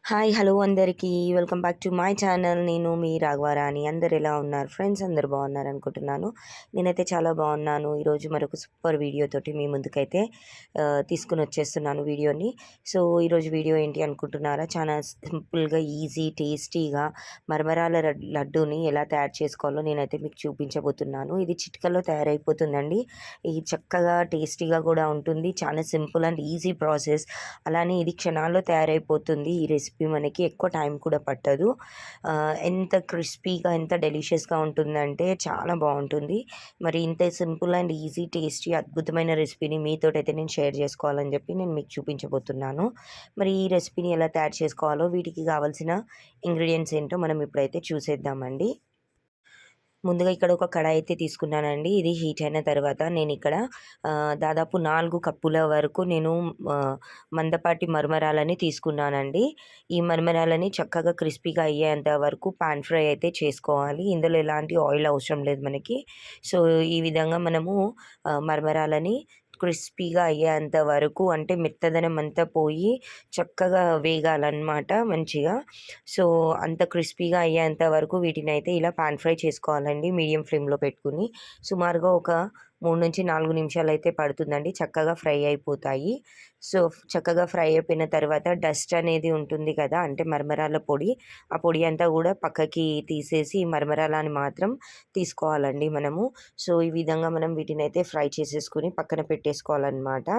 Hi hello అందరికీ welcome back to my channel. నేను మీ రాఘవారాణి. అందరు ఎలా ఉన్నారు ఫ్రెండ్స్? అందరు బాగున్నారు అనుకుంటున్నాను. నేనైతే చాలా బాగున్నాను. ఈరోజు మరొక సూపర్ వీడియోతోటి మీ ముందుకైతే తీసుకుని వచ్చేస్తున్నాను వీడియోని. సో ఈరోజు వీడియో ఏంటి అనుకుంటున్నారా? చాలా సింపుల్గా ఈజీ టేస్టీగా మరమరాల లడ్డూని ఎలా తయారు చేసుకోవాలో నేనైతే మీకు చూపించబోతున్నాను. ఇది చిటికలో తయారైపోతుందండి. ఇది చక్కగా టేస్టీగా కూడా ఉంటుంది. చాలా సింపుల్ అండ్ ఈజీ ప్రాసెస్. అలానే ఇది క్షణాల్లో తయారైపోతుంది. ఈ రెసిపీ మనకి ఎక్కువ టైం కూడా పట్టదు. ఎంత క్రిస్పీగా ఎంత డెలిషియస్గా ఉంటుందంటే చాలా బాగుంటుంది. మరి ఇంత సింపుల్ అండ్ ఈజీ టేస్టీ అద్భుతమైన రెసిపీని మీతోటైతే నేను షేర్ చేసుకోవాలని చెప్పి నేను మీకు చూపించబోతున్నాను. మరి ఈ రెసిపీని ఎలా తయారు చేసుకోవాలో, వీటికి కావాల్సిన ఇంగ్రీడియంట్స్ ఏంటో మనం ఇప్పుడైతే చూసేద్దామండి. ముందుగా ఇక్కడ ఒక కడాయి అయితే తీసుకున్నానండి. ఇది హీట్ అయిన తర్వాత నేను ఇక్కడ దాదాపు 4 కప్పుల వరకు నేను మందపాటి మరమరాలని తీసుకున్నానండి. ఈ మరమరాలని చక్కగా క్రిస్పీగా అయ్యేంత వరకు పాన్ ఫ్రై అయితే చేసుకోవాలి. ఇందులో ఎలాంటి ఆయిల్ అవసరం లేదు మనకి. సో ఈ విధంగా మనము మరమరాలని క్రిస్పీగా అయ్యేంత వరకు, అంటే మెత్తదనం అంతా పోయి చక్కగా వేగాలన్నమాట మంచిగా. సో అంత క్రిస్పీగా అయ్యేంత వరకు వీటిని అయితే ఇలా పాన్ ఫ్రై చేసుకోవాలండి మీడియం ఫ్లేమ్లో పెట్టుకుని. సుమారుగా ఒక 3-4 నిమిషాలు అయితే పడుతుందండి. చక్కగా ఫ్రై అయిపోతాయి. సో చక్కగా ఫ్రై అయిపోయిన తర్వాత డస్ట్ అనేది ఉంటుంది కదా, అంటే మరమరాల పొడి, ఆ పొడి అంతా కూడా పక్కకి తీసేసి మరమరాలని మాత్రం తీసుకోవాలండి మనము. సో ఈ విధంగా మనం వీటిని అయితే ఫ్రై చేసేసుకుని పక్కన పెట్టేసుకోవాలన్నమాట.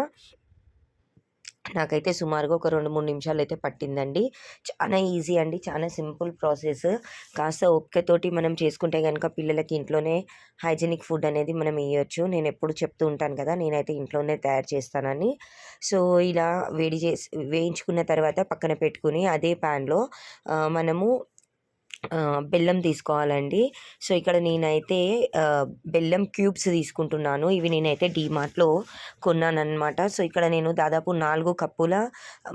నాకైతే సుమారుగా ఒక 2-3 నిమిషాలు అయితే పట్టిందండి. చాలా ఈజీ అండి, చాలా సింపుల్ ప్రాసెస్. కాస్త ఓపికతోటి మనం చేసుకుంటే కనుక పిల్లలకి ఇంట్లోనే హైజీనిక్ ఫుడ్ అనేది మనం ఇవ్వచ్చు. నేను ఎప్పుడు చెప్తూ ఉంటాను కదా, నేనైతే ఇంట్లోనే తయారు చేస్తానని. సో ఇలా వేయించుకున్న తర్వాత పక్కన పెట్టుకుని అదే ప్యాన్లో మనము బెల్లం తీసుకోవాలండి. సో ఇక్కడ నేనైతే బెల్లం క్యూబ్స్ తీసుకుంటున్నాను. ఇవి నేనైతే డీమార్ట్లో కొన్నానన్నమాట. సో ఇక్కడ నేను దాదాపు 4 కప్పుల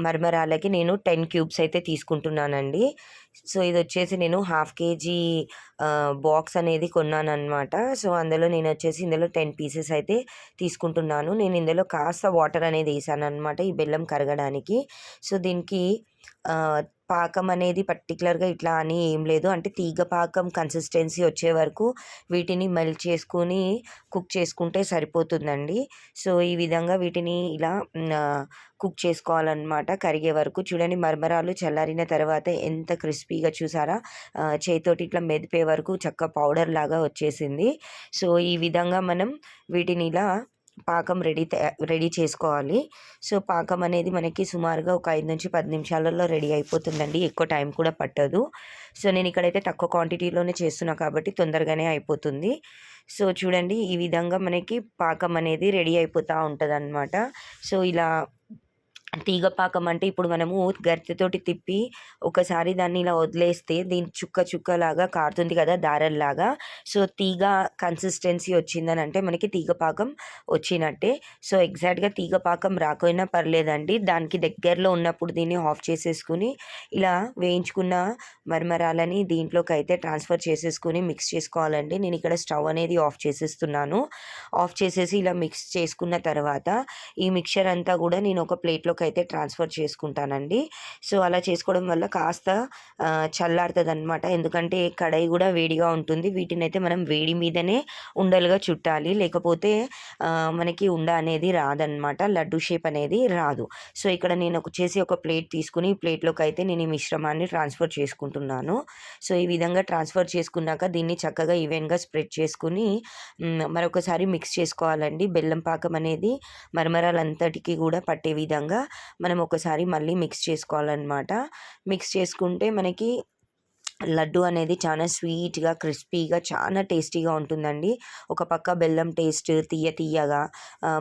మరమరాలకి నేను 10 క్యూబ్స్ అయితే తీసుకుంటున్నానండి. సో ఇది వచ్చేసి నేను 1/2 కేజీ బాక్స్ అనేది కొన్నానన్నమాట. సో అందులో నేను వచ్చేసి ఇందులో 10 పీసెస్ అయితే తీసుకుంటున్నాను. నేను ఇందులో కాస్త వాటర్ అనేది వేసాను అనమాట, ఈ బెల్లం కరగడానికి. సో దీనికి పాకం అనేది పర్టికులర్గా ఇట్లా అని ఏం లేదు, అంటే తీగ పాకం కన్సిస్టెన్సీ వచ్చే వరకు వీటిని మెల్ట్ చేసుకుని కుక్ చేసుకుంటే సరిపోతుందండి. సో ఈ విధంగా వీటిని ఇలా కుక్ చేసుకోవాలన్నమాట కరిగే వరకు. చూడండి, మరమరాలు చల్లారిన తర్వాత ఎంత క్రిస్పీగా, చూసారా, చేతితోటి ఇట్లా మెదిపే వరకు చక్క పౌడర్ లాగా వచ్చేసింది. సో ఈ విధంగా మనం వీటిని ఇలా పాకం రెడీ చేసుకోవాలి. సో పాకం అనేది మనకి సుమారుగా ఒక 5-10 నిమిషాలలో రెడీ అయిపోతుందండి. ఎక్కువ టైం కూడా పట్టదు. సో నేను ఇక్కడైతే తక్కువ క్వాంటిటీలోనే చేస్తున్నా కాబట్టి తొందరగానే అయిపోతుంది. సో చూడండి, ఈ విధంగా మనకి పాకం అనేది రెడీ అయిపోతూ ఉంటుంది అన్నమాట. సో ఇలా తీగ పాకం అంటే ఇప్పుడు మనము గరిటెతోటి తిప్పి ఒకసారి దాన్ని ఇలా వదిలేస్తే దీని చుక్క చుక్కలాగా కారుతుంది కదా, దారల్లాగా. సో తీగ కన్సిస్టెన్సీ వచ్చిందని అంటే మనకి తీగ పాకం వచ్చినట్టే. సో ఎగ్జాక్ట్గా తీగ పాకం రాకపోయినా పర్లేదండి, దానికి దగ్గరలో ఉన్నప్పుడు దీన్ని ఆఫ్ చేసేసుకుని ఇలా వేయించుకున్న మరమరాలని దీంట్లోకి అయితే ట్రాన్స్ఫర్ చేసేసుకుని మిక్స్ చేసుకోవాలండి. నేను ఇక్కడ స్టవ్ అనేది ఆఫ్ చేసేస్తున్నాను. ఆఫ్ చేసేసి ఇలా మిక్స్ చేసుకున్న తర్వాత ఈ మిక్చర్ అంతా కూడా నేను ఒక ప్లేట్లోకి అయితే ట్రాన్స్ఫర్ చేసుకుంటానండి. సో అలా చేసుకోవడం వల్ల కాస్త చల్లారుతుంది అనమాట, ఎందుకంటే కడాయి కూడా వేడిగా ఉంటుంది. వీటిని అయితే మనం వేడి మీదనే ఉండలుగా చుట్టాలి, లేకపోతే మనకి ఉండ అనేది రాదనమాట, లడ్డు షేప్ అనేది రాదు. సో ఇక్కడ నేను ఒక ప్లేట్ తీసుకుని ఈ ప్లేట్లోకి అయితే నేను ఈ మిశ్రమాన్ని ట్రాన్స్ఫర్ చేసుకుంటున్నాను. సో ఈ విధంగా ట్రాన్స్ఫర్ చేసుకున్నాక దీన్ని చక్కగా ఈవెన్గా స్ప్రెడ్ చేసుకుని మరొకసారి మిక్స్ చేసుకోవాలండి. బెల్లం పాకం అనేది మరమరాలంతటికీ కూడా పట్టే విధంగా మనం ఒకసారి మళ్ళీ మిక్స్ చేసుకోవాలన్నమాట. మిక్స్ చేసుకుంటే మనకి లడ్డు అనేది చాలా స్వీట్గా, క్రిస్పీగా, చాలా టేస్టీగా ఉంటుందండి. ఒక పక్క బెల్లం టేస్ట్ తీయగా,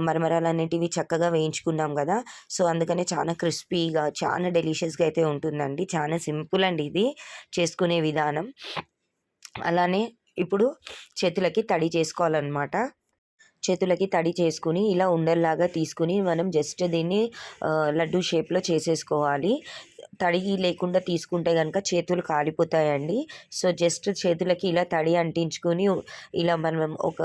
మరమరాలు అనేటివి చక్కగా వేయించుకున్నాం కదా, సో అందుకనే చాలా క్రిస్పీగా, చాలా డెలిషియస్గా అయితే ఉంటుందండి. చాలా సింపుల్ అండి ఇది చేసుకునే విధానం. అలానే ఇప్పుడు చేతులకి తడి చేసుకోవాలన్నమాట. చేతులకి తడి చేసుకుని ఇలా ఉండల్లాగా తీసుకుని మనం జస్ట్ దీన్ని లడ్డు షేప్లో చేసేసుకోవాలి. తడి లేకుండా తీసుకుంటే గనుక చేతులు కాలిపోతాయండి. సో, జస్ట్ చేతులకి ఇలా తడి అంటించుకొని ఇలా మనం ఒక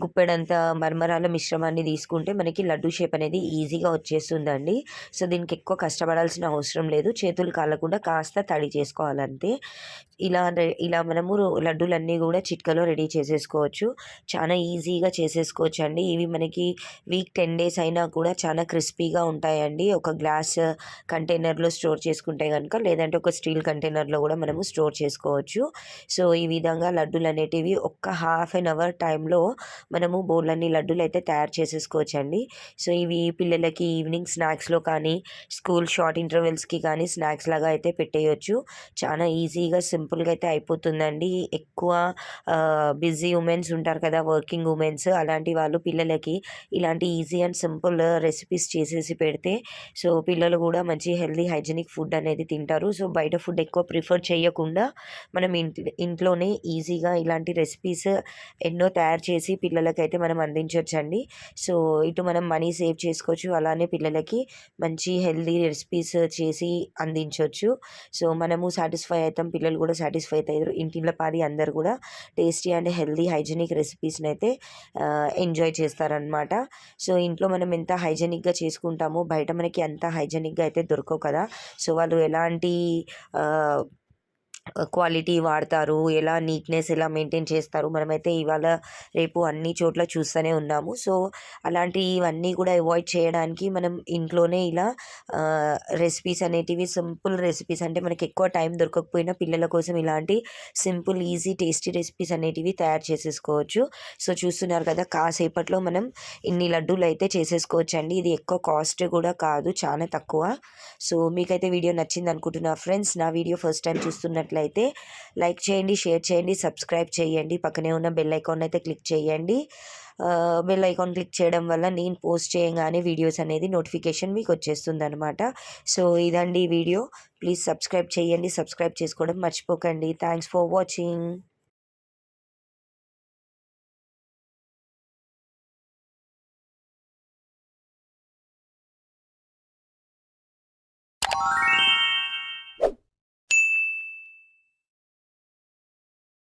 గుప్పెడంత మరమరాల మిశ్రమాన్ని తీసుకుంటే మనకి లడ్డూ షేప్ అనేది ఈజీగా వచ్చేస్తుందండి. సో, దీనికి ఎక్కువ కష్టపడాల్సిన అవసరం లేదు. చేతులు కాలకుండా కాస్త తడి చేసుకోవాలంతే. ఇలా మనము లడ్డూలన్నీ గూడా చిటికలో రెడీ చేసేసుకోవచ్చు. చాలా ఈజీగా చేసేసుకోవచ్చండి. ఇవి మనకి వీక్ 10 డేస్ అయినా కూడా చాలా క్రిస్పీగా ఉంటాయండి. ఒక గ్లాస్ కంటైనర్‌లో స్టోర్ చేసుకుంటే గనుక, లేదంటే ఒక స్టీల్ కంటైనర్‌లో గూడా మనము స్టోర్ చేసుకోవచ్చు. సో, ఈ విధంగా లడ్డూలనేటివి ఒక్క హాఫ్ ఎన్ అవర్ టైంలో మనము బోలెడన్ని లడ్డూలైతే తయారు చేసేసుకోవచ్చండి. సో, ఇవి పిల్లలకి ఈవినింగ్ స్నాక్స్‌లో కానీ, స్కూల్ షార్ట్ ఇంటర్వెల్స్‌కి కానీ స్నాక్స్ లాగా అయితే పెట్టేయొచ్చు. చాలా ఈజీగా, సింపుల్‌గా అయితే అయిపోతుందండి. ఎక్కువ బిజీ ఉమెన్స్ ఉంటారు కదా! వర్కింగ్ ఉమెన్స్ అలాంటి వాళ్ళు పిల్లలకి ఇలాంటి ఈజీ అండ్ సింపుల్ రెసిపీస్ చేసేసి పెడితే, సో, పిల్లలు గూడా మంచి హెల్తీ, హైజీనిక్ ఫుడ్ అనేది తింటారు. సో, బయట ఫుడ్ ఎక్కువ ప్రిఫర్ చేయకుండా మనం ఇంట్లోనే ఈజీగా ఇలాంటి రెసిపీస్ ఎన్నో తయారు చేసి పిల్లలకైతే మనం అందించొచ్చండి. సో, ఇటు మనం మనీ సేవ్ చేసుకోవచ్చు. అలానే పిల్లలకి మంచి హెల్తీ రెసిపీస్ చేసి అందించొచ్చు. సో, మనము సాటిస్ఫై అయితాం. పిల్లలు కూడా సాటిస్ఫై అవుతారు. ఇంటిల్లపాది అందరూ కూడా టేస్టీ అండ్ హెల్తీ, హైజీనిక్ రెసిపీస్‌నైతే ఎంజాయ్ చేస్తారనమాట. సో, ఇంట్లో మనం ఎంత హైజీనిక్‌గా చేసుకుంటామో బయట మనకి అంత హైజీనిక్‌గా అయితే దొరకవు కదా! సో, వాళ్ళు ఎలాంటి ఆహ్, క్వాలిటీ వాడతారు, నీట్‌నెస్ ఎలా మెయింటైన్ చేస్తారు, మనమైతే ఇవాళ రేపు అన్ని చోట్ల చూస్తూనే ఉన్నాము. సో, అలాంటివన్నీ కూడా అవాయిడ్ చేయడానికి మనం ఇంట్లోనే ఇలా రెసిపీస్ అనేటివి, సింపుల్ రెసిపీస్, అంటే మనకి ఎక్కువ టైం దొరకకపోయినా పిల్లల కోసం ఇలాంటి సింపుల్, ఈజీ, టేస్టీ రెసిపీస్ అనేటివి తయారు చేసేసుకోవచ్చు. సో, చూస్తున్నారు కదా! కాసేపట్లో మనం ఇన్ని లడ్డూలైతే చేసేసుకోవచ్చండి. ఇది ఎక్కువ కాస్ట్ కూడా కాదు, చాలా తక్కువ. సో, మీకైతే వీడియో నచ్చిందనుకుంటున్నా ఫ్రెండ్స్. నా వీడియో ఫస్ట్ టైం చూస్తున్నట్లయితే లైక్ చేయండి, షేర్ చేయండి, సబ్స్క్రైబ్ చేయండి. పక్కనే ఉన్న బెల్ ఐకాన్ అయితే క్లిక్ చేయండి. బెల్ ఐకాన్ క్లిక్ చేయడం వల్ల నేను పోస్ట్ చేయంగానే వీడియోస్ అనేది నోటిఫికేషన్ మీకు వచ్చేస్తుందనమాట. సో, ఇదండి ఈ వీడియో. ప్లీజ్ సబ్స్క్రైబ్ చేయండి. సబ్స్క్రైబ్ చేసుకోవడం మర్చిపోకండి. Thanks for watching.